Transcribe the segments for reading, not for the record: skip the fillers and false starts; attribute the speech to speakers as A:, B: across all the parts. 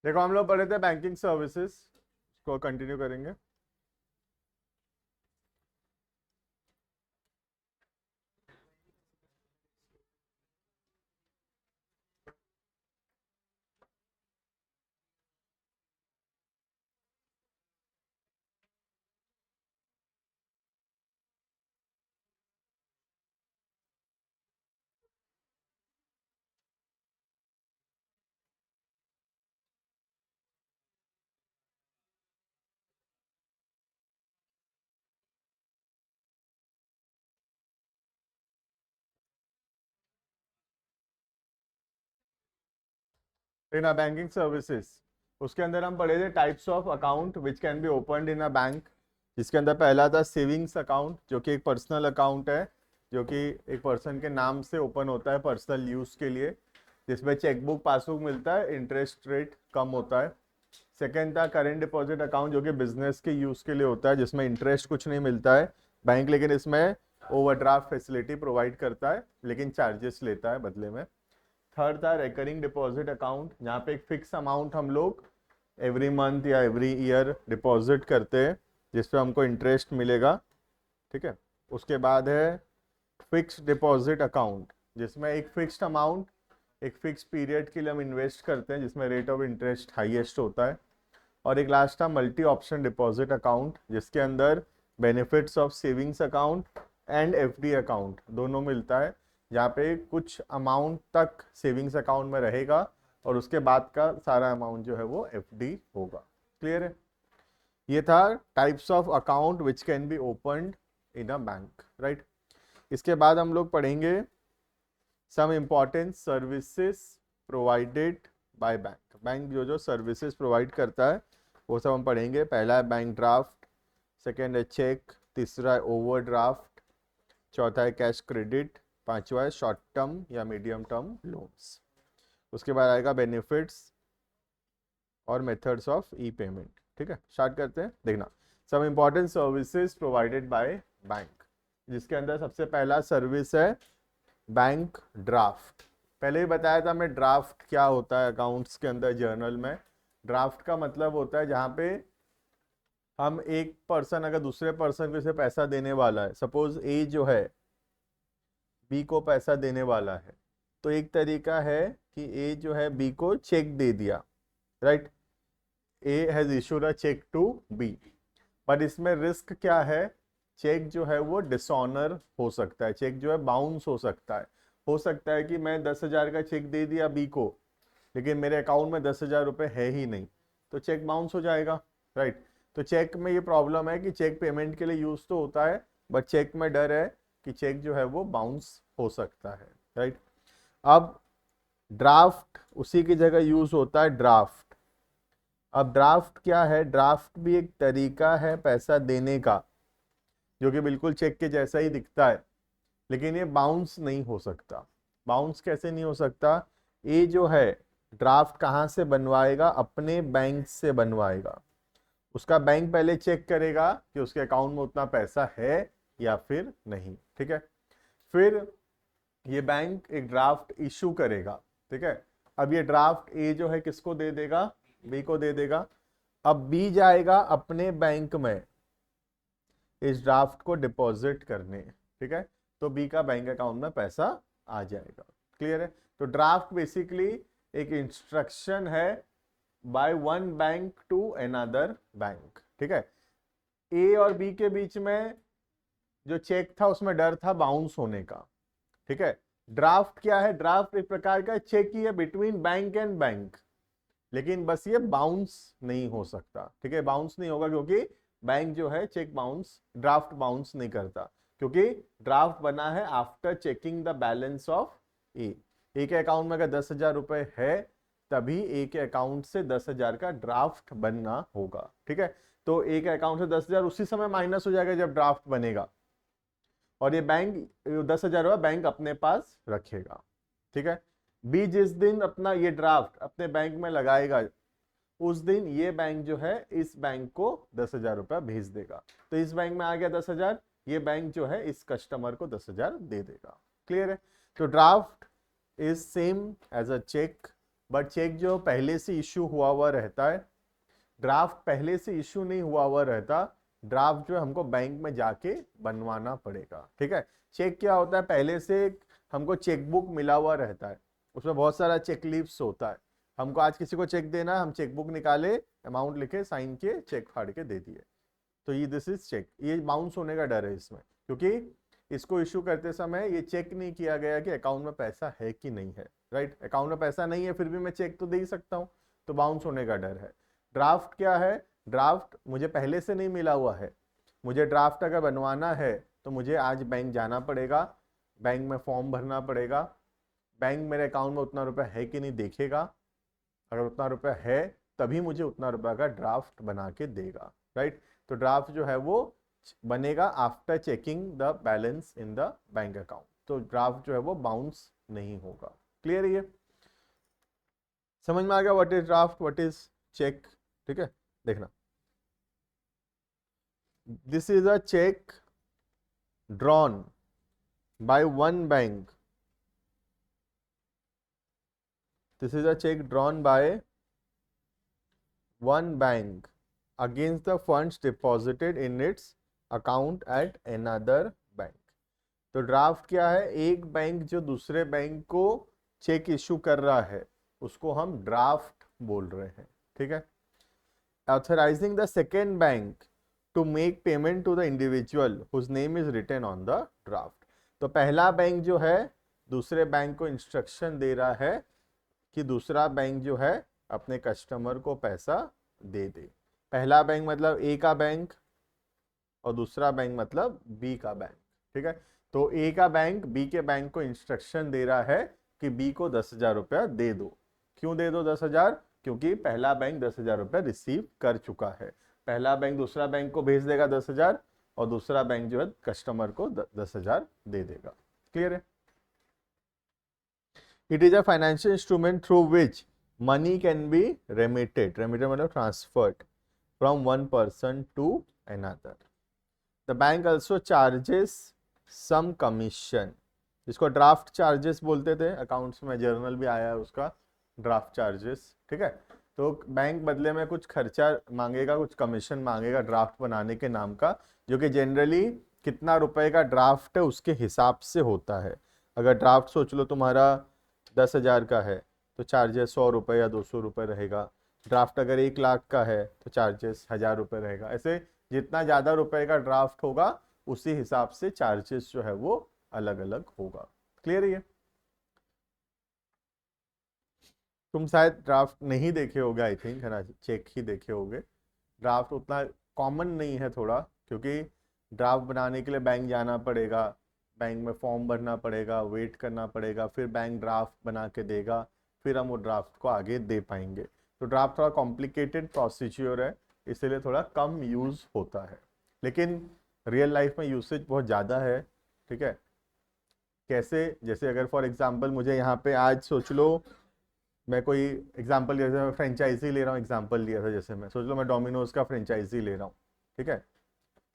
A: देखो हम लोग पढ़े थे बैंकिंग सर्विसेज को कंटिन्यू करेंगे। इन अ बैंकिंग सर्विसेज उसके अंदर हम पढ़े थे types of account which can B opened in a bank, जिसके अंदर पहला था सेविंग्स अकाउंट, जो कि एक पर्सनल अकाउंट है, जो कि एक पर्सन के नाम से ओपन होता है पर्सनल यूज के लिए, जिसमें चेकबुक पासबुक मिलता है, इंटरेस्ट रेट कम होता है। सेकेंड था करेंट डिपॉजिट अकाउंट, जो कि बिजनेस के यूज के लिए होता है, जिसमें इंटरेस्ट कुछ नहीं मिलता है बैंक, लेकिन इसमें ओवरड्राफ्ट फैसिलिटी प्रोवाइड करता है लेकिन चार्जेस लेता है बदले में। थर्ड था रिकरिंग डिपॉजिट अकाउंट, जहाँ पे एक फिक्स अमाउंट हम लोग एवरी मंथ या एवरी ईयर डिपॉजिट करते हैं, जिसपे हमको इंटरेस्ट मिलेगा। ठीक है। उसके बाद है फिक्स डिपॉजिट अकाउंट, जिसमें एक फिक्स्ड अमाउंट एक फिक्स पीरियड के लिए हम इन्वेस्ट करते हैं, जिसमें रेट ऑफ इंटरेस्ट हाईएस्ट होता है। और एक लास्ट था मल्टी ऑप्शन डिपॉजिट अकाउंट, जिसके अंदर benefits of savings account and FD account दोनों मिलता है, जहाँ पे कुछ अमाउंट तक सेविंग्स अकाउंट में रहेगा और उसके बाद का सारा अमाउंट जो है वो एफडी होगा। क्लियर है? ये था types of account which can be opened in a bank, right. इसके बाद हम लोग पढ़ेंगे some important services provided by bank. Bank जो जो सर्विसेज प्रोवाइड करता है वो सब हम पढ़ेंगे। पहला है बैंक ड्राफ्ट, सेकेंड है चेक, तीसरा है ओवरड्राफ्ट, चौथा है कैश क्रेडिट, पांचवा है शॉर्ट टर्म या मीडियम टर्म लोन्स। उसके बाद आएगा बेनिफिट्स और मेथड्स ऑफ ई पेमेंट। ठीक है, स्टार्ट करते हैं। देखना some important services provided by bank, जिसके अंदर सबसे पहला सर्विस है बैंक ड्राफ्ट। पहले ही बताया था मैं ड्राफ्ट क्या होता है अकाउंट्स के अंदर जर्नल में। ड्राफ्ट का मतलब होता है जहां पे हम एक पर्सन अगर दूसरे पर्सन को इसे पैसा देने वाला है, सपोज ए जो है बी को पैसा देने वाला है, तो एक तरीका है कि ए जो है बी को चेक दे दिया, right. A has issued a cheque to B, पर इसमें रिस्क क्या है, चेक जो है वो डिसऑनर हो सकता है, चेक जो है बाउंस हो सकता है कि मैं 10,000 का चेक दे दिया बी को, लेकिन मेरे अकाउंट में 10,000 रुपये है ही नहीं, तो चेक बाउंस हो जाएगा, राइट। तो चेक में ये प्रॉब्लम है कि चेक पेमेंट के लिए यूज तो होता है, बट चेक में डर है कि चेक जो है वो बाउंस हो सकता है, राइट। अब ड्राफ्ट उसी की जगह यूज होता है ड्राफ्ट। अब ड्राफ्ट क्या है, ड्राफ्ट भी एक तरीका है पैसा देने का, जो कि बिल्कुल चेक के जैसा ही दिखता है, लेकिन ये बाउंस नहीं हो सकता। बाउंस कैसे नहीं हो सकता, ये जो है ड्राफ्ट कहाँ से बनवाएगा, अपने बैंक से बनवाएगा। उसका बैंक पहले चेक करेगा कि उसके अकाउंट में उतना पैसा है या फिर नहीं, ठीक है। फिर ये बैंक एक ड्राफ्ट इशू करेगा, ठीक है। अब ये ड्राफ्ट ए जो है किसको दे देगा, बी को दे देगा। अब बी जाएगा अपने बैंक में इस ड्राफ्ट को डिपॉजिट करने, ठीक है, तो बी का बैंक अकाउंट में पैसा आ जाएगा। क्लियर है? तो ड्राफ्ट बेसिकली एक इंस्ट्रक्शन है by one bank to another bank, ठीक है। ए और बी के बीच में जो चेक था उसमें डर था बाउंस होने का, ठीक है। ड्राफ्ट क्या है, ड्राफ्ट एक प्रकार का चेक ही है बिटवीन बैंक एंड बैंक, लेकिन बस ये बाउंस नहीं हो सकता, ठीक है। बाउंस नहीं होगा क्योंकि बैंक जो है चेक बाउंस ड्राफ्ट बाउंस नहीं करता, क्योंकि ड्राफ्ट बना है after checking the balance of A. A के अकाउंट में अगर 10,000 रुपए है, तभी ए के अकाउंट से 10,000 का ड्राफ्ट बनना होगा, ठीक है। तो ए के अकाउंट से 10,000 उसी समय माइनस हो जाएगा जब ड्राफ्ट बनेगा, और ये बैंक 10,000 रुपये बैंक अपने पास रखेगा, ठीक है। बी जिस दिन अपना ये ड्राफ्ट अपने बैंक में लगाएगा, उस दिन ये बैंक जो है इस बैंक को 10,000 रुपया भेज देगा। तो इस बैंक में आ गया 10,000, ये बैंक जो है इस कस्टमर को 10,000 दे देगा। क्लियर है? तो draft is same as a cheque, but cheque जो पहले से इश्यू हुआ रहता है, ड्राफ्ट पहले से इश्यू नहीं हुआ रहता, ड्राफ्ट जो है हमको बैंक में जाके बनवाना पड़ेगा। ठीक है, चेक क्या होता है, पहले से हमको चेकबुक मिला हुआ रहता है, उसमें बहुत सारा चेक लीव्स होता है। हमको आज किसी को चेक देना है, हम चेकबुक निकाले, अमाउंट लिखे, साइन किए, चेक फाड़ के दे दिए, तो ये दिस इज चेक। ये बाउंस होने का डर है इसमें, क्योंकि इसको इश्यू करते समय ये चेक नहीं किया गया कि अकाउंट में पैसा है कि नहीं है। राइट, अकाउंट में पैसा नहीं है फिर भी मैं चेक तो दे ही सकता हूँ, तो बाउंस होने का डर है। ड्राफ्ट क्या है, ड्राफ्ट मुझे पहले से नहीं मिला हुआ है, मुझे ड्राफ्ट अगर बनवाना है तो मुझे आज बैंक जाना पड़ेगा, बैंक में फॉर्म भरना पड़ेगा, बैंक मेरे अकाउंट में उतना रुपया है कि नहीं देखेगा, अगर उतना रुपया है तभी मुझे उतना रुपया का ड्राफ्ट बना के देगा। राइट, तो ड्राफ्ट जो है वो बनेगा after checking the balance in the bank account, तो ड्राफ्ट जो है वो बाउंस नहीं होगा। क्लियर है, ये समझ में आ गया what is draft, what is cheque. ठीक है, देखना, this is a cheque drawn by one bank, this is a cheque drawn by one bank against the funds deposited in its account at another bank। तो draft क्या है, एक bank जो दूसरे bank को चेक इशू कर रहा है उसको हम ड्राफ्ट बोल रहे हैं। ठीक है, authorising the second bank to make payment to the individual whose name is written on the draft. तो पहला बैंक जो है दूसरे बैंक को इंस्ट्रक्शन दे रहा है कि दूसरा बैंक जो है अपने कस्टमर को पैसा दे दे। पहला बैंक मतलब ए का बैंक और दूसरा बैंक मतलब बी का बैंक। ठीक है, तो ए का बैंक बी के बैंक को इंस्ट्रक्शन दे रहा है कि बी को 10,000 रुपया दे दो। क्यों दे दो 10,000? क्योंकि पहला बैंक 10,000 रुपया रिसीव कर चुका है। पहला बैंक दूसरा बैंक को भेज देगा 10,000 और दूसरा बैंक जो है कस्टमर को 10,000 दे देगा। क्लियर है? It is a financial instrument through which money can be remitted मतलब transferred from one person to another। the bank also charges some commission, जिसको ड्राफ्ट चार्जेस बोलते थे, अकाउंट्स में जर्नल भी आया है उसका, ड्राफ्ट चार्जेस। ठीक है, तो बैंक बदले में कुछ खर्चा मांगेगा, कुछ कमीशन मांगेगा ड्राफ्ट बनाने के नाम का, जो कि जनरली कितना रुपए का ड्राफ्ट है उसके हिसाब से होता है। अगर ड्राफ्ट सोच लो तुम्हारा 10,000 का है तो चार्जेस 100 रुपये या 200 रुपये रहेगा। ड्राफ्ट अगर 1 लाख का है तो चार्जेस 1,000 रुपये रहेगा। ऐसे जितना ज़्यादा रुपए का ड्राफ्ट होगा उसी हिसाब से चार्जेस जो है वो अलग अलग होगा। क्लियर है? तुम शायद ड्राफ्ट नहीं देखे होगे, आई थिंक, है ना, चेक ही देखे होगे। ड्राफ्ट उतना कॉमन नहीं है थोड़ा, क्योंकि ड्राफ्ट बनाने के लिए बैंक जाना पड़ेगा, बैंक में फॉर्म भरना पड़ेगा, वेट करना पड़ेगा, फिर बैंक ड्राफ्ट बना के देगा, फिर हम वो ड्राफ्ट को आगे दे पाएंगे। तो ड्राफ्ट थोड़ा कॉम्प्लिकेटेड प्रोसीजर है, इसलिए थोड़ा कम यूज़ होता है, लेकिन रियल लाइफ में यूसेज बहुत ज़्यादा है। ठीक है, कैसे? जैसे अगर फॉर एग्जांपल मुझे यहाँ पे आज सोच लो, मैं कोई एग्जांपल, जैसे मैं फ्रेंचाइजी ले रहा हूँ, एग्जांपल लिया था, जैसे मैं सोच लो मैं डोमिनोज का फ्रेंचाइजी ले रहा हूँ। ठीक है,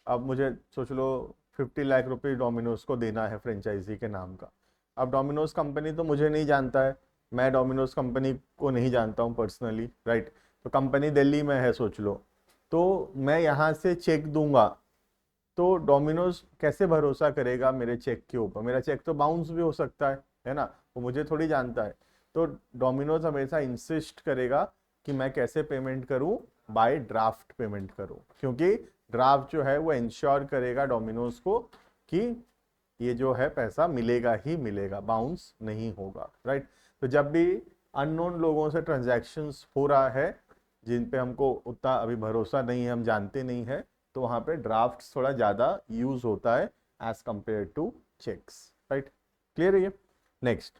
A: अब मुझे सोच लो 50 लाख रुपये डोमिनोज को देना है फ्रेंचाइजी के नाम का। अब डोमिनोज कंपनी तो मुझे नहीं जानता है, मैं डोमिनोज कंपनी को नहीं जानता हूँ पर्सनली, राइट। तो कंपनी दिल्ली में है सोच लो, तो मैं यहाँ से चेक दूंगा, तो डोमिनोज कैसे भरोसा करेगा मेरे चेक के ऊपर? मेरा चेक तो बाउंस भी हो सकता है ना, वो मुझे थोड़ी जानता है। तो डोमिनोज हमेशा इंसिस्ट करेगा कि मैं कैसे पेमेंट करूं, बाय ड्राफ्ट पेमेंट करूं, क्योंकि ड्राफ्ट जो है वो इंश्योर करेगा डोमिनोज को कि ये जो है पैसा मिलेगा ही मिलेगा, बाउंस नहीं होगा, राइट। तो जब भी अननोन लोगों से ट्रांजैक्शंस हो रहा है जिन पे हमको उतना अभी भरोसा नहीं है, हम जानते नहीं है, तो वहां पे ड्राफ्ट थोड़ा ज्यादा यूज होता है as compare to cheques, right. Clear है ये? Next,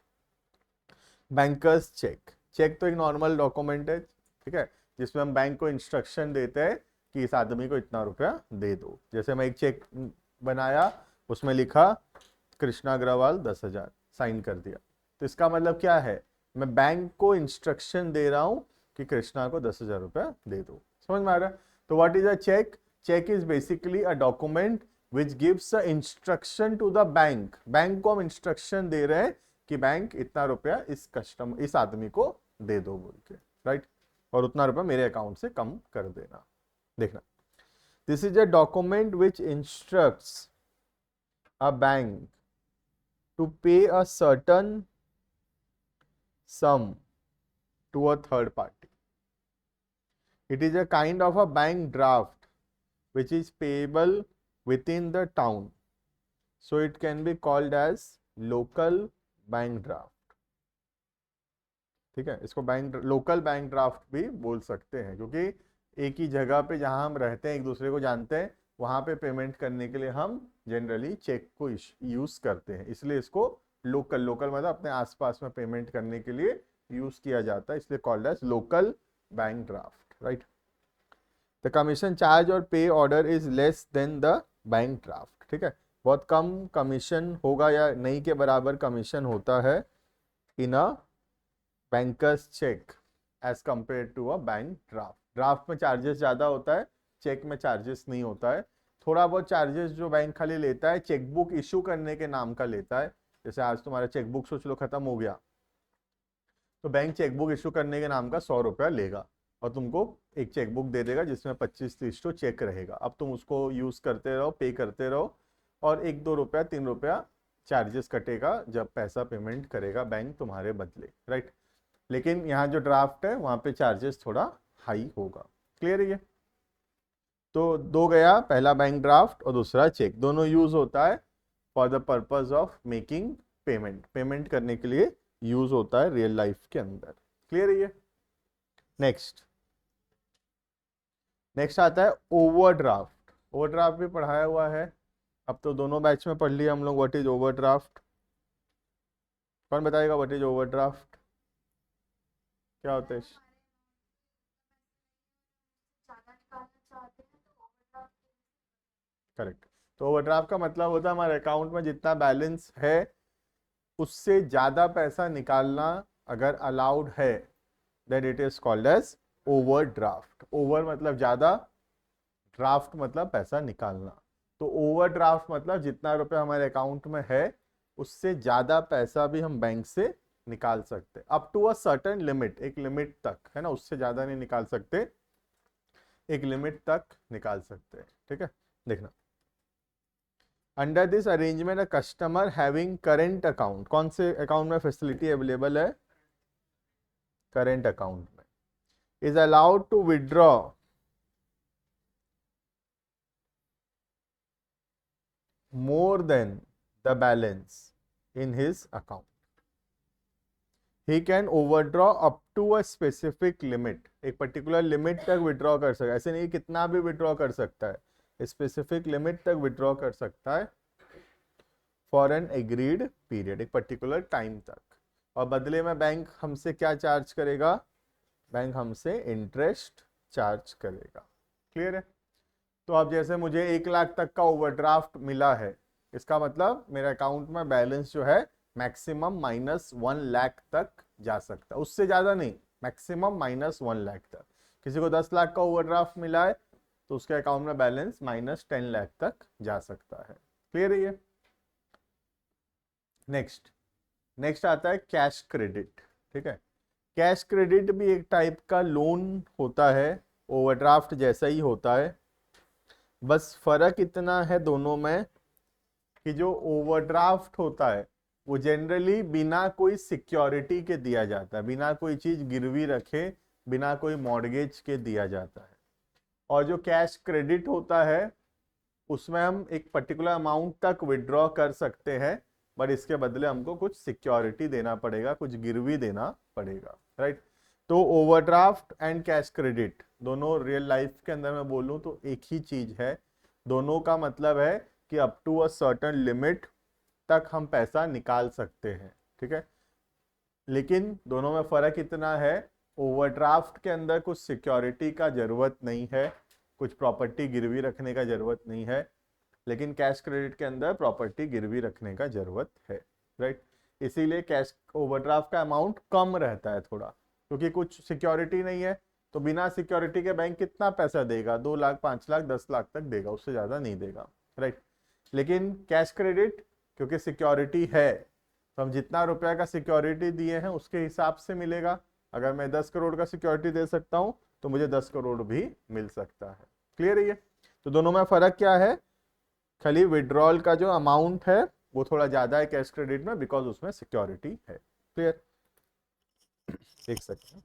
A: bankers check. चेक तो एक नॉर्मल डॉक्यूमेंट है, ठीक है, जिसमें हम बैंक को इंस्ट्रक्शन देते हैं कि इस आदमी को इतना रुपया दे दो। जैसे मैं एक चेक बनाया, उसमें लिखा कृष्णा अग्रवाल 10,000, साइन कर दिया। तो इसका मतलब क्या है? मैं बैंक को इंस्ट्रक्शन दे रहा हूं कि कृष्णा को 10,000 रुपया दे दो। समझ में आ रहा है? तो what is a cheque? Cheque is basically a document which gives a instruction to the bank. Bank को हम इंस्ट्रक्शन दे रहे हैं कि बैंक इतना रुपया इस आदमी को दे दो बोल के, राइट, और उतना रुपया मेरे अकाउंट से कम कर देना। देखना, this is a document which instructs a bank to pay a certain sum to a third party. It is a kind of a bank draft which is payable within the town. So it can be called as local bank draft. ठीक है, इसको bank local bank draft भी बोल सकते हैं, क्योंकि एक ही जगह पे जहां हम रहते हैं, एक दूसरे को जानते हैं, वहां पे पेमेंट करने के लिए हम जनरली चेक को यूज करते हैं, इसलिए इसको लोकल मतलब अपने आसपास में पेमेंट करने के लिए यूज किया जाता है, इसलिए called as local bank draft, right. The commission charge और pay order is less than the bank draft. ठीक है, बहुत कम कमीशन होगा या नहीं के बराबर कमीशन होता है in a banker's cheque as compare to a bank draft. Draft में चार्जेस ज़्यादा होता है, चेक में चार्जेस नहीं होता है। थोड़ा बहुत चार्जेस जो बैंक खाली लेता है चेकबुक इशू करने के नाम का लेता है। जैसे आज तुम्हारा चेकबुक सोच लो खत्म हो गया, तो बैंक चेकबुक इशू करने के नाम का 100 रुपया लेगा और तुमको एक चेकबुक दे देगा जिसमें 25-30 तो चेक रहेगा। अब तुम उसको यूज करते रहो, पे करते रहो, और 1-2 रुपया 3 रुपया चार्जेस कटेगा जब पैसा पेमेंट करेगा बैंक तुम्हारे बदले, राइट। लेकिन यहाँ जो ड्राफ्ट है वहाँ पे चार्जेस थोड़ा हाई होगा। क्लियर है ये? तो दो गया, पहला बैंक ड्राफ्ट और दूसरा चेक, दोनों यूज होता है for the purpose of making payment करने के लिए यूज होता है रियल लाइफ के अंदर। क्लियर है ये? नेक्स्ट आता है ओवरड्राफ्ट। ओवरड्राफ्ट भी पढ़ाया हुआ है, अब तो दोनों बैच में पढ़ लिया हम लोग। What is overdraft? कौन बताएगा व्हाट इज ओवरड्राफ्ट? क्या होता है? करेक्ट। तो ओवरड्राफ्ट का मतलब होता है हमारे अकाउंट में जितना बैलेंस है उससे ज्यादा पैसा निकालना अगर अलाउड है, then it is called as overdraft. Over मतलब ज्यादा, ड्राफ्ट मतलब पैसा निकालना। तो ओवरड्राफ्ट मतलब जितना रुपया हमारे अकाउंट में है उससे ज्यादा पैसा भी हम बैंक से निकाल सकते, up to a certain limit, एक लिमिट तक, है ना, उससे ज्यादा नहीं निकाल सकते, एक लिमिट तक निकाल सकते हैं। ठीक है, देखना, under this arrangement a customer having current account, कौन से अकाउंट में फैसिलिटी अवेलेबल है? करेंट अकाउंट में, is allowed to withdraw more than the balance in his account. He can overdraw up to a specific limit, एक particular limit तक withdraw कर सकता है, ऐसे नहीं कितना भी विड्रॉ कर सकता है, स्पेसिफिक लिमिट तक विड्रॉ कर सकता है फॉर एन एग्रीड पीरियड, एक पर्टिकुलर टाइम तक। और बदले में बैंक हमसे क्या चार्ज करेगा? बैंक हमसे इंटरेस्ट चार्ज करेगा। क्लियर है? तो अब जैसे मुझे 1 लाख तक का ओवरड्राफ्ट मिला है, इसका मतलब मेरे अकाउंट में बैलेंस जो है मैक्सिमम -1 लाख तक जा सकता है, उससे ज्यादा नहीं, मैक्सिमम -1 लाख तक। किसी को 10 लाख का ओवरड्राफ्ट मिला है तो उसके अकाउंट में बैलेंस -10 लाख तक जा सकता है। क्लियर है ये? नेक्स्ट आता है कैश क्रेडिट। ठीक है, कैश क्रेडिट भी एक टाइप का लोन होता है, ओवरड्राफ्ट जैसा ही होता है, बस फर्क इतना है दोनों में कि जो ओवरड्राफ्ट होता है वो जनरली बिना कोई सिक्योरिटी के दिया जाता है, बिना कोई चीज गिरवी रखे, बिना कोई मॉर्गेज के दिया जाता है। और जो कैश क्रेडिट होता है उसमें हम एक पर्टिकुलर अमाउंट तक विड्रॉ कर सकते हैं, बट इसके बदले हमको कुछ सिक्योरिटी देना पड़ेगा, कुछ गिरवी देना पड़ेगा, राइट। तो ओवरड्राफ्ट एंड कैश क्रेडिट दोनों रियल लाइफ के अंदर मैं बोलूं तो एक ही चीज है। दोनों का मतलब है कि up to a certain limit तक हम पैसा निकाल सकते हैं। ठीक है, लेकिन दोनों में फर्क इतना है, ओवरड्राफ्ट के अंदर कुछ सिक्योरिटी का जरूरत नहीं है, कुछ प्रॉपर्टी गिरवी रखने का जरूरत नहीं है, लेकिन कैश क्रेडिट के अंदर प्रॉपर्टी गिरवी रखने का जरूरत है, राइट। इसीलिए कैश ओवरड्राफ्ट का अमाउंट कम रहता है थोड़ा, क्योंकि कुछ सिक्योरिटी नहीं है, तो बिना सिक्योरिटी के बैंक कितना पैसा देगा? 2 लाख, 5 लाख, 10 लाख तक देगा, उससे ज्यादा नहीं देगा, राइट। लेकिन कैश क्रेडिट क्योंकि सिक्योरिटी है, तो हम जितना रुपया का सिक्योरिटी दिए हैं उसके हिसाब से मिलेगा। अगर मैं 10 करोड़ का सिक्योरिटी दे सकता हूं तो मुझे 10 करोड़ भी मिल सकता है। क्लियर है ये? तो दोनों में फर्क क्या है? खाली विड्रॉल का जो अमाउंट है वो थोड़ा ज्यादा है कैश क्रेडिट में, बिकॉज उसमें सिक्योरिटी है। क्लियर? देख सकते हैं।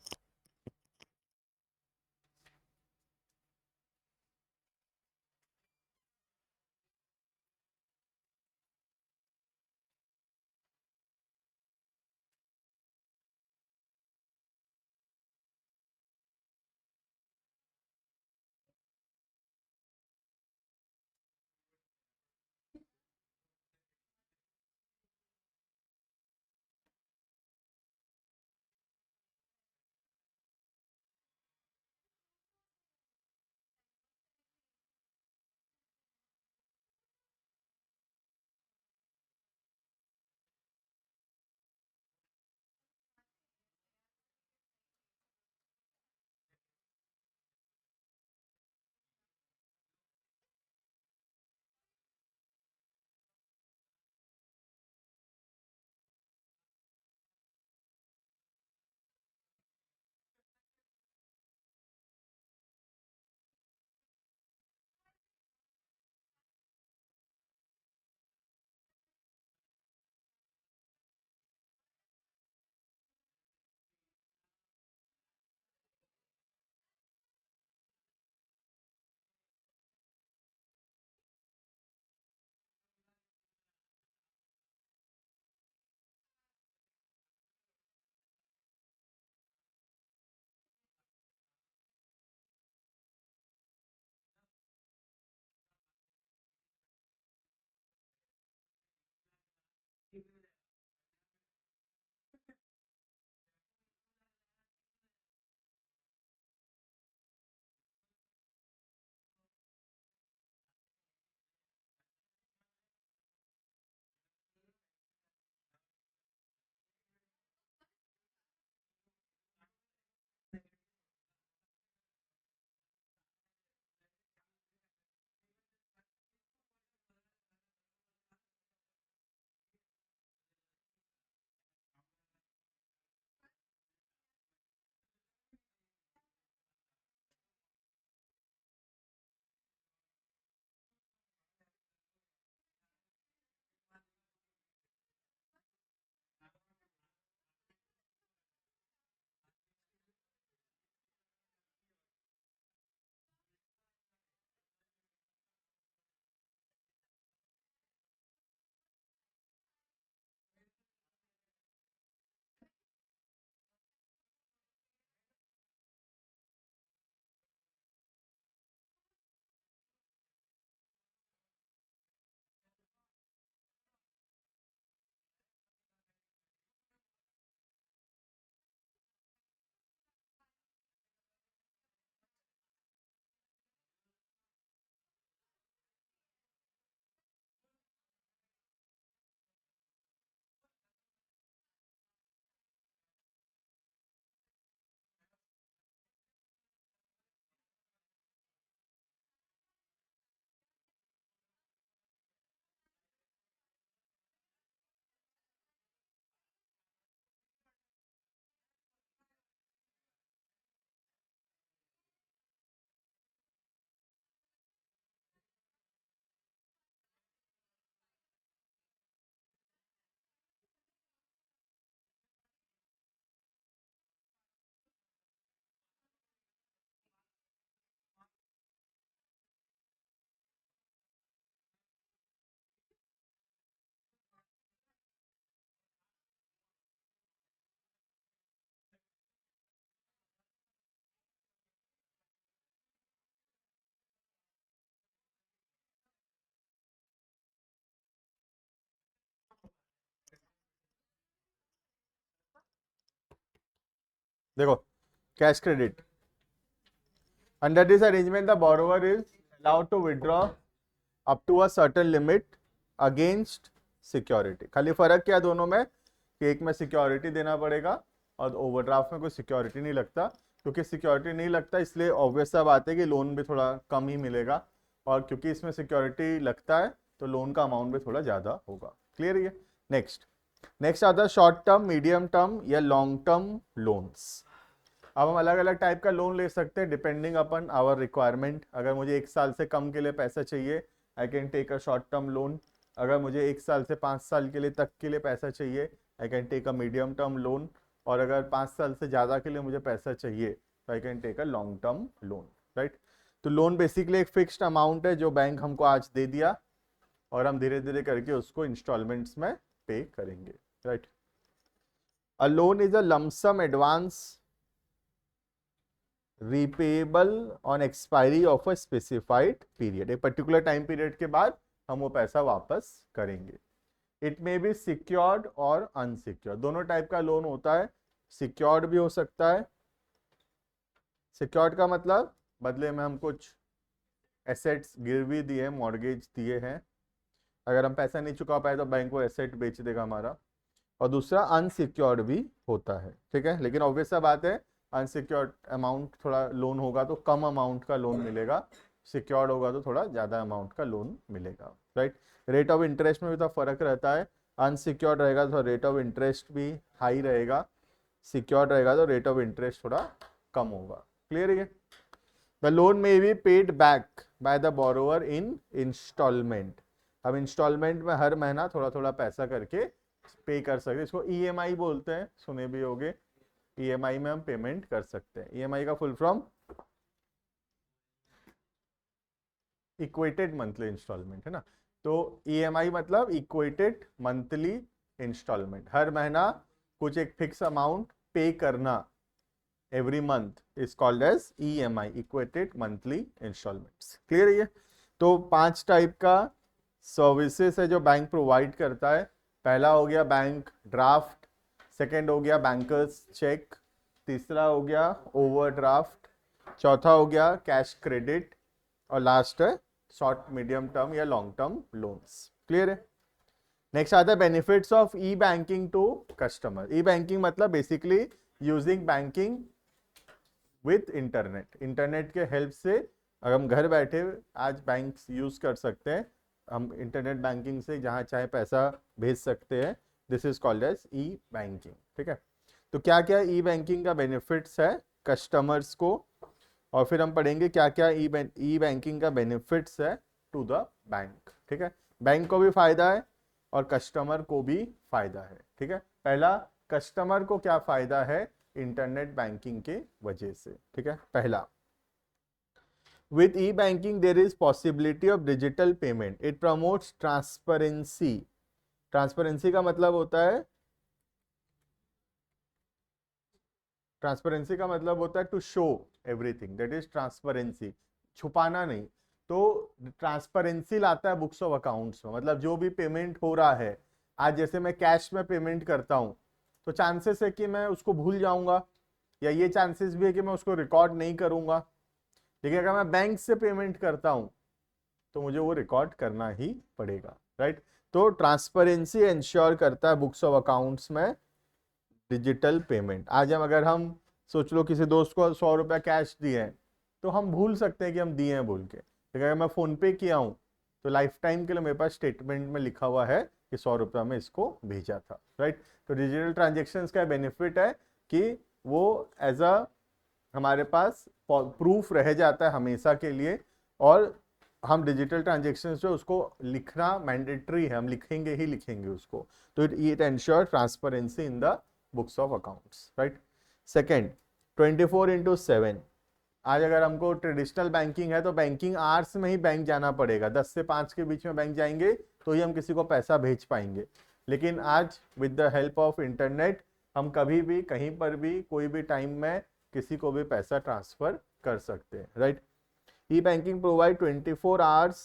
A: देखो, cash credit, under this arrangement the borrower is allowed to withdraw up to a certain limit against security. खाली फर्क क्या है दोनों में कि एक में सिक्योरिटी देना पड़ेगा और ओवरड्राफ्ट में कोई सिक्योरिटी नहीं लगता। क्योंकि सिक्योरिटी नहीं लगता इसलिए ऑब्वियस सा बात है कि लोन भी थोड़ा कम ही मिलेगा, और क्योंकि इसमें सिक्योरिटी लगता है तो लोन का अमाउंट भी थोड़ा ज़्यादा होगा। क्लियर है? नेक्स्ट आता है शॉर्ट टर्म, मीडियम टर्म या लॉन्ग टर्म लोन्स। अब हम अलग अलग टाइप का लोन ले सकते हैं डिपेंडिंग अपन आवर रिक्वायरमेंट। अगर मुझे 1 साल से कम के लिए पैसा चाहिए, I can take a short term loan. अगर मुझे 1 साल से 5 साल के लिए तक के लिए पैसा चाहिए, I can take a medium term loan. और अगर 5 साल से ज़्यादा के लिए मुझे पैसा चाहिए तो I can take a long term loan, right. तो लोन बेसिकली एक फिक्स्ड अमाउंट है जो बैंक हमको आज दे दिया और हम धीरे धीरे करके उसको इंस्टॉलमेंट्स में पे करेंगे, right. A loan is a lump sum advance repayable on expiry of a specified period। एक पर्टिकुलर टाइम पीरियड के बाद हम वो पैसा वापस करेंगे। इट मे बी सिक्योर्ड और अनसिक्योर्ड, दोनों टाइप का लोन होता है। सिक्योर्ड भी हो सकता है। सिक्योर्ड का मतलब बदले में हम कुछ एसेट्स गिरवी दिए, मॉर्गेज दिए हैं, अगर हम पैसा नहीं चुका पाए तो बैंक वो एसेट बेच देगा हमारा। और दूसरा अनसिक्योर्ड भी होता है, ठीक है। लेकिन ऑब्वियस सा बात है, अनसिक्योर्ड अमाउंट थोड़ा लोन होगा तो कम अमाउंट का लोन मिलेगा, सिक्योर्ड होगा तो थोड़ा ज़्यादा अमाउंट का लोन मिलेगा, राइट। रेट ऑफ इंटरेस्ट में भी तो फर्क रहता है। अनसिक्योर्ड रहेगा तो रेट ऑफ इंटरेस्ट भी हाई रहेगा, सिक्योर्ड रहेगा तो रेट ऑफ इंटरेस्ट थोड़ा कम होगा। क्लियर है? The loan may be paid back by the borrower in instalment. अब इंस्टॉलमेंट में हर महीना थोड़ा थोड़ा पैसा करके पे कर सकते हैं। इसको ईएमआई बोलते हैं, सुने भी होगे। ईएमआई में हम पेमेंट कर सकते हैं। ईएमआई का full form equated monthly instalment है ना। तो ईएमआई मतलब इक्वेटेड मंथली इंस्टॉलमेंट, हर महीना कुछ एक फिक्स अमाउंट पे करना every month is called as EMI, equated monthly instalments. Clear है ये? तो 5 टाइप का सर्विसेज है जो बैंक प्रोवाइड करता है। पहला हो गया बैंक ड्राफ्ट, सेकेंड हो गया बैंकर्स चेक, तीसरा हो गया ओवरड्राफ्ट, चौथा हो गया कैश क्रेडिट, और लास्ट है शॉर्ट मीडियम टर्म या लॉन्ग टर्म लोन्स। क्लियर है? नेक्स्ट आता है benefits of e banking to customer. E banking मतलब basically using banking with internet. Internet के हेल्प से अगर हम घर बैठे आज बैंक यूज कर सकते हैं, हम इंटरनेट बैंकिंग से जहाँ चाहे पैसा भेज सकते हैं। This is called as e banking, ठीक है। तो क्या क्या ई बैंकिंग का बेनिफिट्स है कस्टमर्स को, और फिर हम पढ़ेंगे क्या क्या ई बैंकिंग का बेनिफिट्स है टू द बैंक, ठीक है। बैंक को भी फायदा है और कस्टमर को भी फायदा है, ठीक है। पहला, कस्टमर को क्या फायदा है इंटरनेट बैंकिंग के वजह से, ठीक है। पहला, with e-banking there is possibility of digital payment, it promotes transparency। Transparency का मतलब होता है, ट्रांसपेरेंसी का मतलब होता है to show everything, that is transparency, छुपाना नहीं। तो ट्रांसपेरेंसी लाता है बुक्स ऑफ अकाउंट्स में, मतलब जो भी पेमेंट हो रहा है, आज जैसे मैं कैश में पेमेंट करता हूं तो चांसेस है कि मैं उसको भूल जाऊंगा, या ये चांसेस भी है कि मैं उसको रिकॉर्ड नहीं करूंगा। लेकिन अगर मैं बैंक से पेमेंट करता हूं तो मुझे वो रिकॉर्ड करना ही पड़ेगा, राइट। तो ट्रांसपेरेंसी इंश्योर करता है बुक्स ऑफ अकाउंट्स में डिजिटल पेमेंट। आज हम अगर हम सोच लो किसी दोस्त को 100 रुपया कैश दिए हैं तो हम भूल सकते हैं कि हम दिए हैं बोल के, लेकिन अगर मैं फोन पे किया हूं तो लाइफ टाइम के लिए मेरे पास स्टेटमेंट में लिखा हुआ है कि 100 रुपया में इसको भेजा था, राइट। तो डिजिटल ट्रांजेक्शन का बेनिफिट है कि वो एज अ हमारे पास प्रूफ रह जाता है हमेशा के लिए, और हम डिजिटल ट्रांजेक्शन जो उसको लिखना मैंडेटरी है, हम लिखेंगे ही लिखेंगे उसको। तो it ensure transparency in the books of accounts, right. Second, 24/7। आज अगर हमको ट्रेडिशनल बैंकिंग है तो बैंकिंग आवर्स में ही बैंक जाना पड़ेगा, 10 से 5 के बीच में बैंक जाएंगे तो ही हम किसी को पैसा भेज पाएंगे। लेकिन आज with the help of internet हम कभी भी कहीं पर भी कोई भी टाइम में किसी को भी पैसा ट्रांसफर कर सकते हैं, right. E banking provide 24 hours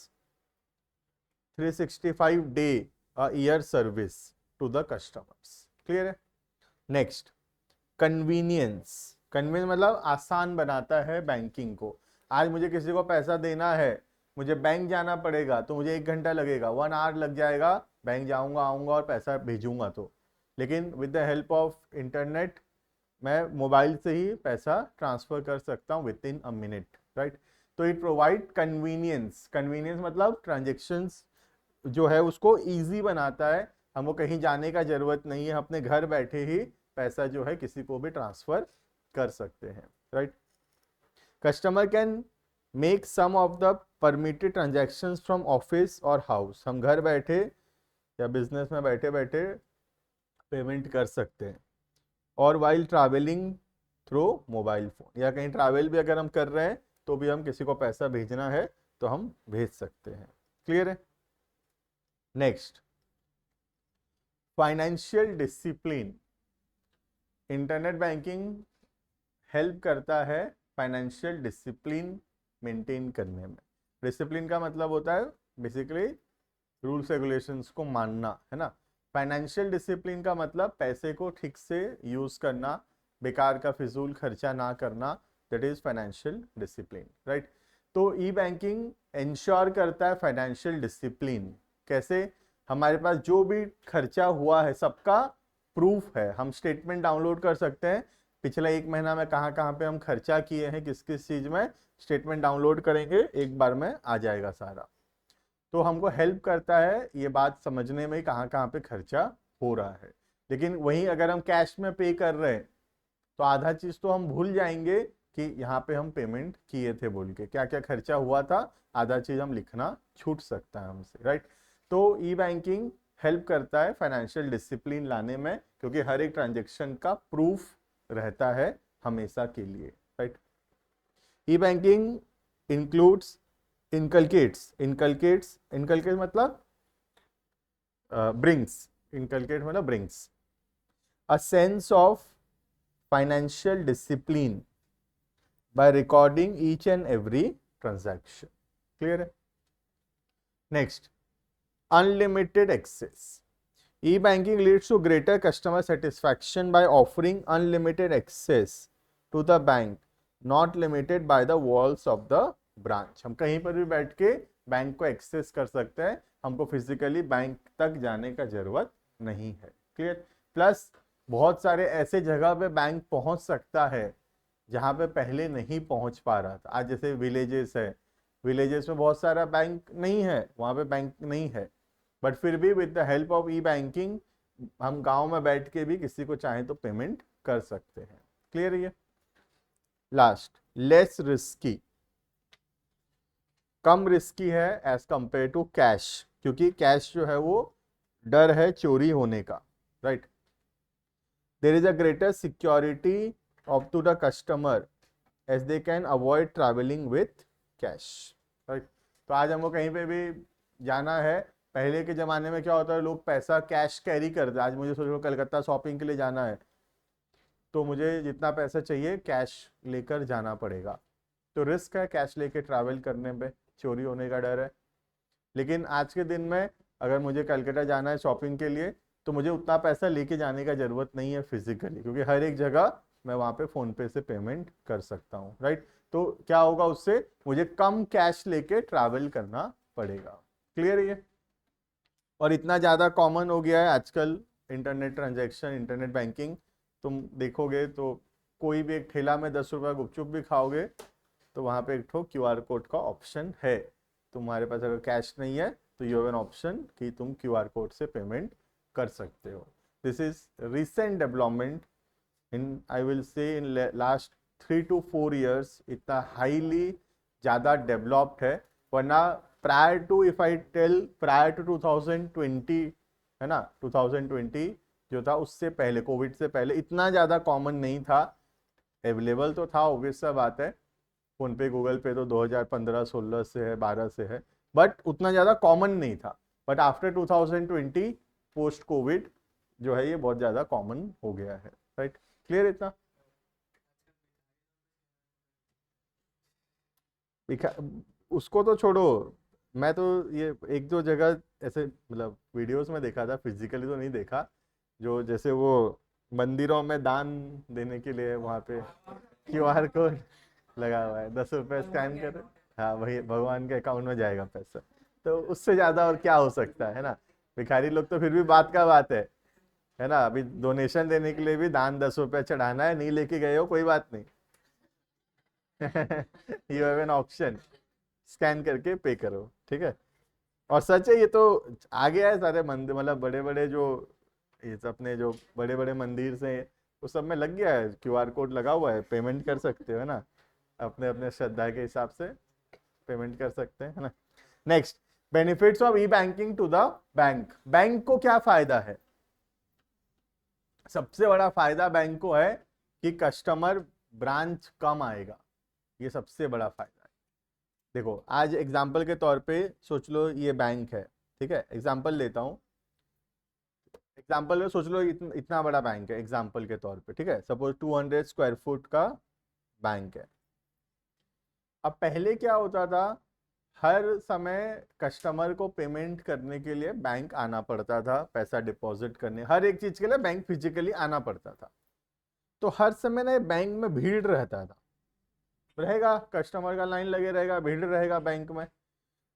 A: 365 day a year service to the customers. Clear है? Next, convenience. कन्वीनियंस मतलब आसान बनाता है बैंकिंग को। आज मुझे किसी को पैसा देना है, मुझे बैंक जाना पड़ेगा तो मुझे 1 घंटा लगेगा, 1 आवर लग जाएगा, बैंक जाऊंगा आऊंगा और पैसा भेजूंगा तो। लेकिन with the help of internet मैं मोबाइल से ही पैसा ट्रांसफर कर सकता हूँ with in a minute, right. तो इट प्रोवाइड कन्वीनियंस। कन्वीनियंस मतलब ट्रांजेक्शन्स जो है उसको ईजी बनाता है, हमको कहीं जाने का जरूरत नहीं है, अपने घर बैठे ही पैसा जो है किसी को भी ट्रांसफर कर सकते हैं, right. Customer can make some of the permitted transactions from office और हाउस, हम घर बैठे या बिजनेस में बैठे बैठे पेमेंट कर सकते हैं। और while travelling through mobile phone, या कहीं ट्रैवल भी अगर हम कर रहे हैं तो भी हम किसी को पैसा भेजना है तो हम भेज सकते हैं। क्लियर है। Next, financial discipline. Internet banking help करता है फाइनेंशियल डिसिप्लिन मेंटेन करने में। डिसिप्लिन का मतलब होता है बेसिकली रूल्स रेगुलेशंस को मानना, है ना। फाइनेंशियल डिसिप्लिन का मतलब पैसे को ठीक से यूज करना, बेकार का फिजूल खर्चा ना करना, that is financial discipline, right. तो ई बैंकिंग इंश्योर करता है फाइनेंशियल डिसिप्लिन। कैसे? हमारे पास जो भी खर्चा हुआ है सबका प्रूफ है, हम स्टेटमेंट डाउनलोड कर सकते हैं, पिछला एक महीना में कहाँ कहाँ पे हम खर्चा किए हैं, किस किस चीज में, स्टेटमेंट डाउनलोड करेंगे एक बार में आ जाएगा सारा। तो हमको हेल्प करता है ये बात समझने में कहाँ कहाँ पे खर्चा हो रहा है। लेकिन वहीं अगर हम कैश में पे कर रहे हैं तो आधा चीज तो हम भूल जाएंगे कि यहाँ पे हम पेमेंट किए थे बोल के, क्या क्या खर्चा हुआ था, आधा चीज हम लिखना छूट सकता है हमसे, राइट। तो ई बैंकिंग हेल्प करता है फाइनेंशियल डिसिप्लिन लाने में, क्योंकि हर एक ट्रांजेक्शन का प्रूफ रहता है हमेशा के लिए, राइट। ई बैंकिंग इंक्लूड्स इनकलकेट्स मतलब ब्रिंग्स, इनकलकेट मतलब brings a sense of financial discipline by recording each and every transaction. Clear है। Next, unlimited access. E-banking leads to greater customer satisfaction by offering unlimited access to the bank, not limited by the walls of the branch। हम कहीं पर भी बैठ के bank को access कर सकते हैं, हमको फिजिकली बैंक तक जाने का जरूरत नहीं है। क्लियर। प्लस बहुत सारे ऐसे जगह पे बैंक पहुंच सकता है जहां पे पहले नहीं पहुंच पा रहा था। आज जैसे विलेजेस है, विलेजेस में बहुत सारा बैंक नहीं है, वहां पे बैंक नहीं है, बट फिर भी with the help of e banking हम गांव में बैठ के भी किसी को चाहे तो पेमेंट कर सकते हैं। क्लियर है ये। लास्ट, लेस रिस्की, कम रिस्की है एज कंपेयर टू कैश, क्योंकि कैश जो है वो डर है चोरी होने का, right. There is a greater security of to the customer as they can avoid travelling with cash, right. तो आज हमको कहीं पे भी जाना है, पहले के ज़माने में क्या होता है, लोग पैसा कैश कैरी करते। आज मुझे सोचो कलकत्ता शॉपिंग के लिए जाना है तो मुझे जितना पैसा चाहिए कैश लेकर जाना पड़ेगा, तो रिस्क है कैश लेके ट्रैवल करने में, चोरी होने का डर है। लेकिन आज के दिन में अगर मुझे कलकत्ता जाना है शॉपिंग के लिए तो मुझे उतना पैसा लेके जाने का ज़रूरत नहीं है फिजिकली, क्योंकि हर एक जगह मैं वहाँ पे फ़ोन पे से पेमेंट कर सकता हूँ, राइट। तो क्या होगा, उससे मुझे कम कैश लेके ट्रैवल करना पड़ेगा। क्लियर है ये। और इतना ज़्यादा कॉमन हो गया है आजकल इंटरनेट ट्रांजैक्शन, इंटरनेट बैंकिंग। तुम देखोगे तो कोई भी एक ठेला में 10 रुपये गुपचुप भी खाओगे तो वहाँ पे एक ठो QR कोड का ऑप्शन है। तुम्हारे पास अगर कैश नहीं है तो यू हैव एन ऑप्शन कि तुम QR कोड से पेमेंट कर सकते हो। This is recent development in, I will say in last 3 to 4 years, इतना हाईली ज़्यादा डेवलप्ड है। वरना prior to, if I tell, prior to 2020, है ना, 2020 जो था उससे पहले, कोविड से पहले इतना ज़्यादा कॉमन नहीं था। अवेलेबल तो था, ऑब्वियस सा बात है, फोन पे गूगल पे तो 2015-16 से है, 12 से है, बट उतना ज़्यादा कॉमन नहीं था। बट आफ्टर 2020 पोस्ट कोविड जो है ये बहुत ज़्यादा कॉमन हो गया है, राइट। क्लियर इतना। उसको तो छोड़ो, मैं तो ये एक दो जगह ऐसे मतलब वीडियोस में देखा था, फिजिकली तो नहीं देखा, जो जैसे वो मंदिरों में दान देने के लिए वहाँ पे QR कोड लगा हुआ है, 10 रुपये स्कैन कर, हाँ वही भगवान के अकाउंट में जाएगा पैसा। तो उससे ज्यादा और क्या हो सकता है ना। भिखारी लोग तो फिर भी बात का बात है ना। अभी डोनेशन देने के लिए भी दान 10 रुपये चढ़ाना है, नहीं लेके गए हो कोई बात नहीं। You have an option, scan करके पे करो, ठीक है। और सच है, ये तो आ गया है सारे मंदिर, मतलब बड़े बड़े जो ये अपने जो बड़े बड़े मंदिर से उस सब में लग गया है, क्यूआर कोड लगा हुआ है, पेमेंट कर सकते हो, है ना, अपने अपने श्रद्धा के हिसाब से पेमेंट कर सकते हैं, है ना। Next, benefits of e banking to the bank. Bank को क्या फायदा है? सबसे बड़ा फायदा बैंक को है कि कस्टमर ब्रांच कम आएगा, ये सबसे बड़ा फायदा है। देखो आज एग्जांपल के तौर पे सोच लो ये बैंक है, ठीक है, एग्जांपल लेता हूं, एग्जांपल में सोच लो इतना बड़ा बैंक है एग्जांपल के तौर पे, ठीक है, सपोज 200 स्क्वायर फुट का बैंक है। अब पहले क्या होता था, हर समय कस्टमर को पेमेंट करने के लिए बैंक आना पड़ता था, पैसा डिपॉजिट करने, हर एक चीज के लिए बैंक फिजिकली आना पड़ता था। तो हर समय ना बैंक में भीड़ रहता था, रहेगा कस्टमर का लाइन लगे रहेगा, भीड़ रहेगा बैंक में,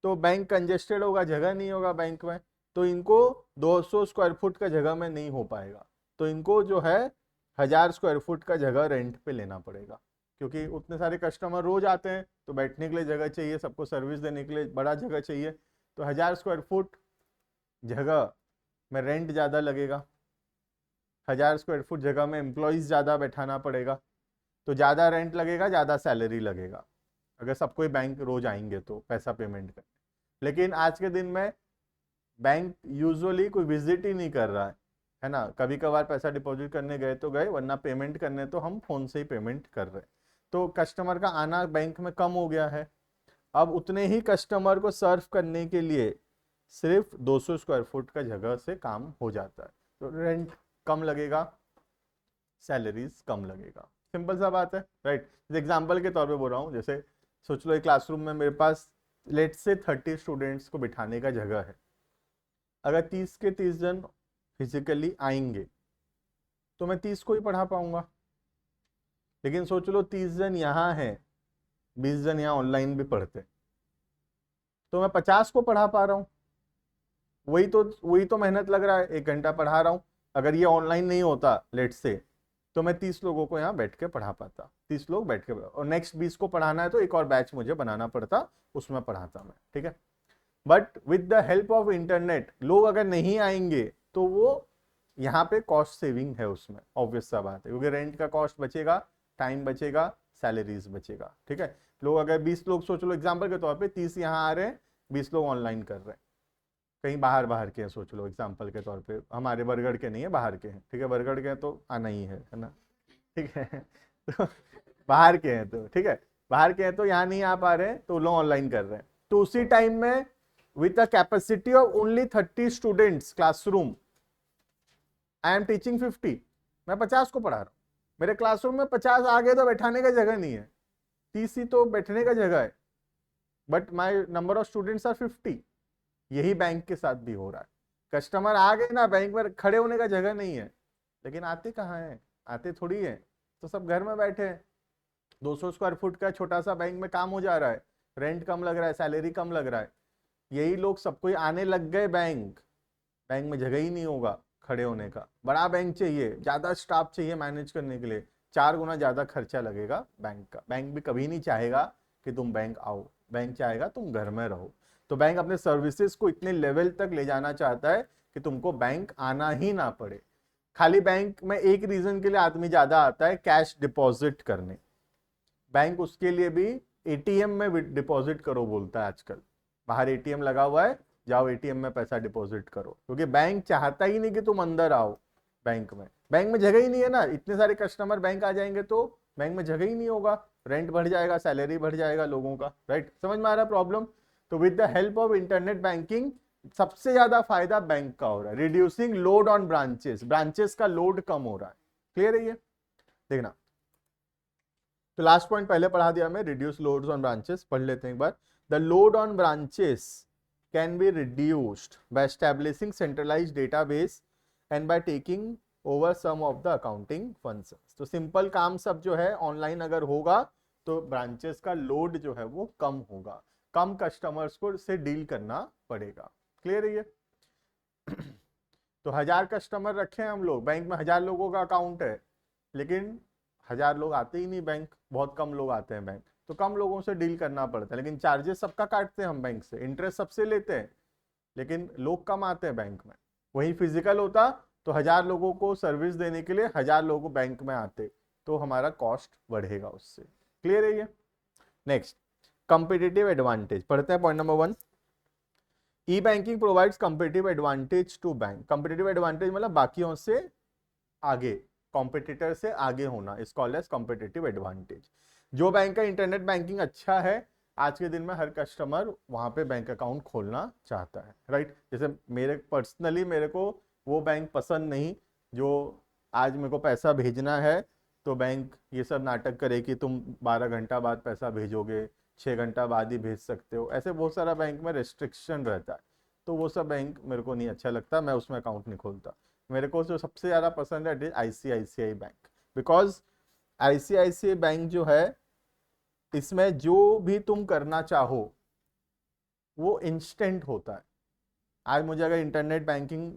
A: तो बैंक कंजेस्टेड होगा, जगह नहीं होगा बैंक में, तो इनको 200 स्क्वायर फुट का जगह में नहीं हो पाएगा, तो इनको जो है 1000 स्क्वायर फुट का जगह रेंट पे लेना पड़ेगा, क्योंकि उतने सारे कस्टमर रोज आते हैं, तो बैठने के लिए जगह चाहिए, सबको सर्विस देने के लिए बड़ा जगह चाहिए, तो 1000 स्क्वायर फुट जगह में रेंट ज़्यादा लगेगा, 1000 स्क्वायर फुट जगह में एम्प्लॉयज़ ज़्यादा बैठाना पड़ेगा, तो ज़्यादा रेंट लगेगा, ज़्यादा सैलरी लगेगा, अगर सब कोई बैंक रोज आएंगे तो पैसा पेमेंट करने। लेकिन आज के दिन में बैंक यूजुअली कोई विजिट ही नहीं कर रहा है ना, कभी कभार पैसा डिपॉजिट करने गए तो गए, वरना पेमेंट करने तो हम फोन से ही पेमेंट कर रहे हैं, तो कस्टमर का आना बैंक में कम हो गया है। अब उतने ही कस्टमर को सर्व करने के लिए सिर्फ 200 स्क्वायर फुट का जगह से काम हो जाता है, तो रेंट कम लगेगा, सैलरीज कम लगेगा, सिंपल सा बात है, राइट। एग्जाम्पल के तौर पे बोल रहा हूँ, जैसे सोच लो एक क्लासरूम में मेरे पास लेट से 30 स्टूडेंट्स को बिठाने का जगह है, अगर 30 के 30 जन फिजिकली आएंगे तो मैं 30 को ही पढ़ा पाऊंगा। लेकिन सोच लो 30 जन यहाँ हैं, 20 जन यहाँ ऑनलाइन भी पढ़ते, तो मैं 50 को पढ़ा पा रहा हूँ, वही तो मेहनत लग रहा है, 1 घंटा पढ़ा रहा हूँ। अगर ये ऑनलाइन नहीं होता लेट से, तो मैं 30 लोगों को यहाँ बैठ के पढ़ा पाता, 30 लोग बैठ के, और नेक्स्ट 20 को पढ़ाना है तो एक और बैच मुझे बनाना पड़ता, उसमें पढ़ाता मैं, ठीक है। But with the help of internet लोग अगर नहीं आएंगे तो वो यहाँ पे कॉस्ट सेविंग है उसमें, ऑब्वियस सा बात है, क्योंकि रेंट का कॉस्ट बचेगा, टाइम बचेगा, सैलरीज बचेगा, ठीक है। लोग अगर 20 लोग सोच लो एग्जाम्पल के तौर पे, 30 यहाँ आ रहे हैं, 20 लोग ऑनलाइन कर रहे हैं, कहीं बाहर बाहर के हैं, सोच लो एग्जाम्पल के तौर पे, हमारे बरगढ़ के नहीं है, बाहर के हैं, ठीक है, बरगढ़ के हैं तो आना ही है ना, ठीक है तो बाहर के हैं तो ठीक है, बाहर के हैं तो यहाँ नहीं आ पा रहे हैं, तो लोग ऑनलाइन कर रहे हैं, तो उसी टाइम में with a capacity of only 30 students classroom I am teaching 50, मैं 50 को पढ़ा रहा हूँ, मेरे क्लासरूम में 50 आ गए तो बैठाने का जगह नहीं है, 30 ही तो बैठने का जगह है, but my number of students are 50। यही बैंक के साथ भी हो रहा है, कस्टमर आ गए ना, बैंक में खड़े होने का जगह नहीं है, लेकिन आते कहाँ हैं, आते थोड़ी है, तो सब घर में बैठे हैं, 200 स्क्वायर फुट का छोटा सा बैंक में काम हो जा रहा है, रेंट कम लग रहा है, सैलरी कम लग रहा है, यही लोग सब कोई आने लग गए बैंक में जगह ही नहीं होगा खड़े होने का, बड़ा बैंक चाहिए, ज्यादा स्टाफ चाहिए मैनेज करने के लिए, 4 गुना ज्यादा खर्चा लगेगा बैंक का। बैंक भी कभी नहीं चाहेगा कि तुम बैंक आओ, बैंक चाहेगा तुम घर में रहो, तो बैंक अपने सर्विसेज को इतने लेवल तक ले जाना चाहता है कि तुमको बैंक आना ही ना पड़े। खाली बैंक में एक रीजन के लिए आदमी ज्यादा आता है, कैश डिपॉजिट करने, बैंक उसके लिए भी एटीएम में डिपॉजिट करो बोलता है आजकल, बाहर एटीएम लगा हुआ है, जाओ एटीएम में पैसा डिपॉजिट करो, क्योंकि बैंक चाहता ही नहीं कि तुम अंदर आओ बैंक में जगह ही नहीं है ना, इतने सारे कस्टमर बैंक आ जाएंगे तो बैंक में जगह ही नहीं होगा, रेंट बढ़ जाएगा, सैलरी बढ़ जाएगा लोगों का, राइट, समझ में आ रहा है प्रॉब्लम। तो with the help of internet banking सबसे ज्यादा फायदा बैंक का हो रहा है, रिड्यूसिंग लोड ऑन ब्रांचेस का लोड कम हो रहा है, क्लियर है ये, देखना। तो लास्ट पॉइंट पहले पढ़ा दिया मैं, रिड्यूस लोड्स ऑन ब्रांचेस, पढ़ लेते हैं एक बार। The load on branches can be reduced by establishing centralized database and by taking over some of the accounting functions। तो सिंपल काम सब जो है ऑनलाइन अगर होगा तो ब्रांचेस का लोड जो है वो कम होगा, कम कस्टमर्स को से डील करना पड़ेगा, क्लियर है ये। तो 1000 कस्टमर रखे हैं हम लोग, बैंक में 1000 लोगों का अकाउंट है, लेकिन 1000 लोग आते ही नहीं बैंक, बहुत कम लोग आते हैं बैंक, तो कम लोगों से डील करना पड़ता है, लेकिन चार्जेस सबका काटते हैं हम बैंक से, इंटरेस्ट सबसे लेते हैं, लेकिन लोग कम आते हैं बैंक में। वही फिजिकल होता तो 1000 लोगों को सर्विस देने के लिए 1000 लोगों को बैंक में आते, तो हमारा कॉस्ट बढ़ेगा उससे। क्लियर है ये? नेक्स्ट, कंपिटिटिव एडवांटेज पढ़ते हैं। Point number 1, e banking provides competitive advantage to bank. Competitive advantage मतलब बाकियों से आगे, कॉम्पिटिटर से आगे होना, is called as competitive advantage. जो बैंक का इंटरनेट बैंकिंग अच्छा है, आज के दिन में हर कस्टमर वहां पे बैंक अकाउंट खोलना चाहता है, राइट। जैसे मेरे पर्सनली मेरे को वो बैंक पसंद नहीं जो आज मेरे को पैसा भेजना है तो बैंक ये सब नाटक करे कि तुम 12 घंटा बाद पैसा भेजोगे, 6 घंटा बाद ही भेज सकते हो, ऐसे बहुत सारा बैंक में रेस्ट्रिक्शन रहता है। तो वो सब बैंक मेरे को नहीं अच्छा लगता, मैं उसमें अकाउंट नहीं खोलता। मेरे को जो सबसे ज़्यादा पसंद है it is ICICI bank, because ICICI bank जो है इसमें जो भी तुम करना चाहो वो इंस्टेंट होता है। आज मुझे अगर इंटरनेट बैंकिंग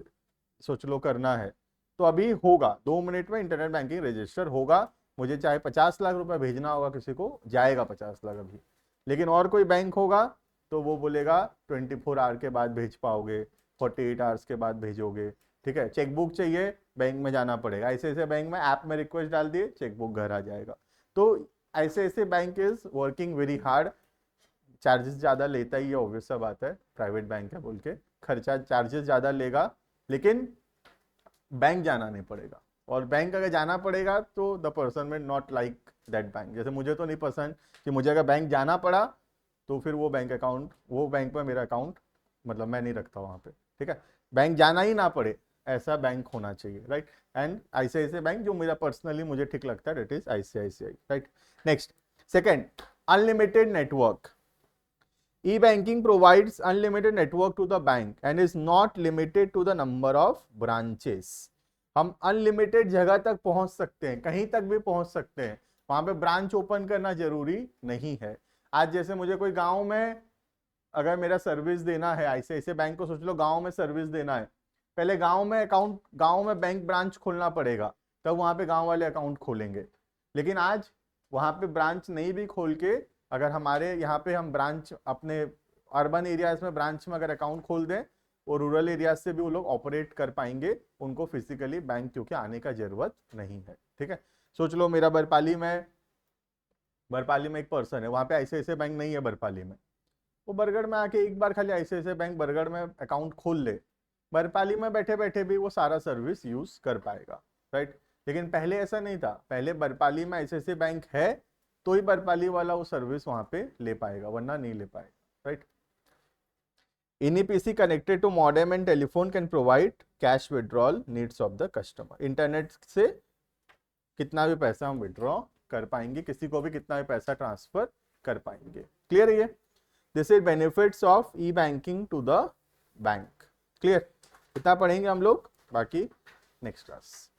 A: सोच लो करना है तो अभी होगा, 2 मिनट में इंटरनेट बैंकिंग रजिस्टर होगा। मुझे चाहे 50 लाख रुपए भेजना होगा किसी को, जाएगा 50 लाख अभी। लेकिन और कोई बैंक होगा तो वो बोलेगा 24 आवर के बाद भेज पाओगे, 48 आवर्स के बाद भेजोगे, ठीक है। चेकबुक चाहिए, बैंक में जाना पड़ेगा। ऐसे बैंक में ऐप में रिक्वेस्ट डाल दिए, चेकबुक घर आ जाएगा। तो ऐसे bank is working very hard. Charges ज़्यादा लेता ही है, ऑब्वियस सा बात है, प्राइवेट बैंक है बोल के खर्चा चार्जेस ज़्यादा लेगा, लेकिन बैंक जाना नहीं पड़ेगा। और बैंक अगर जाना पड़ेगा तो द पर्सन में नॉट लाइक दैट बैंक। जैसे मुझे तो नहीं पसंद कि मुझे अगर बैंक जाना पड़ा तो फिर वो बैंक अकाउंट, वो बैंक में मेरा अकाउंट मतलब मैं नहीं रखता वहाँ पे, ठीक है। बैंक जाना ही ना पड़े ऐसा बैंक होना चाहिए, राइट। एंड ICICI बैंक जो मेरा पर्सनली मुझे ठीक लगता है, it is ICICI, right. Next, second, unlimited network. E-banking provides unlimited network to the bank and is not limited to the number of branches. हम अनलिमिटेड जगह तक पहुंच सकते हैं, कहीं तक भी पहुंच सकते हैं, वहां पे ब्रांच ओपन करना जरूरी नहीं है। आज जैसे मुझे कोई गांव में अगर मेरा सर्विस देना है, ICICI बैंक को सोच लो गांव में सर्विस देना है, पहले गांव में अकाउंट, गांव में बैंक ब्रांच खोलना पड़ेगा, तब वहां पे गांव वाले अकाउंट खोलेंगे। लेकिन आज वहां पे ब्रांच नहीं भी खोल के अगर हमारे यहाँ पे हम ब्रांच अपने अर्बन एरियाज में ब्रांच में अगर अकाउंट खोल दें और रूरल एरियाज से भी वो लोग ऑपरेट कर पाएंगे, उनको फिजिकली बैंक क्योंकि आने का जरूरत नहीं है, ठीक है। सोच लो मेरा बरपाली में एक पर्सन है, वहाँ पे ICICI बैंक नहीं है बरपाली में, वो बरगढ़ में आके एक बार खाली ICICI बैंक बरगढ़ में अकाउंट खोल ले, बरपाली में बैठे बैठे भी वो सारा सर्विस यूज कर पाएगा, राइट। लेकिन पहले ऐसा नहीं था, पहले बरपाली में ICICI बैंक है तो ही बरपाली वाला वो सर्विस वहां पे ले पाएगा, वरना नहीं ले पाएगा, right. NEPC connected to modem and telephone can provide cash withdrawal needs of the customer. Internet से कितना भी पैसा हम विड्रॉ कर पाएंगे, किसी को भी कितना भी पैसा ट्रांसफर कर पाएंगे। क्लियर है ये? This is benefits of E banking to the bank. Clear? इतना पढ़ेंगे हम लोग, बाकी नेक्स्ट क्लास।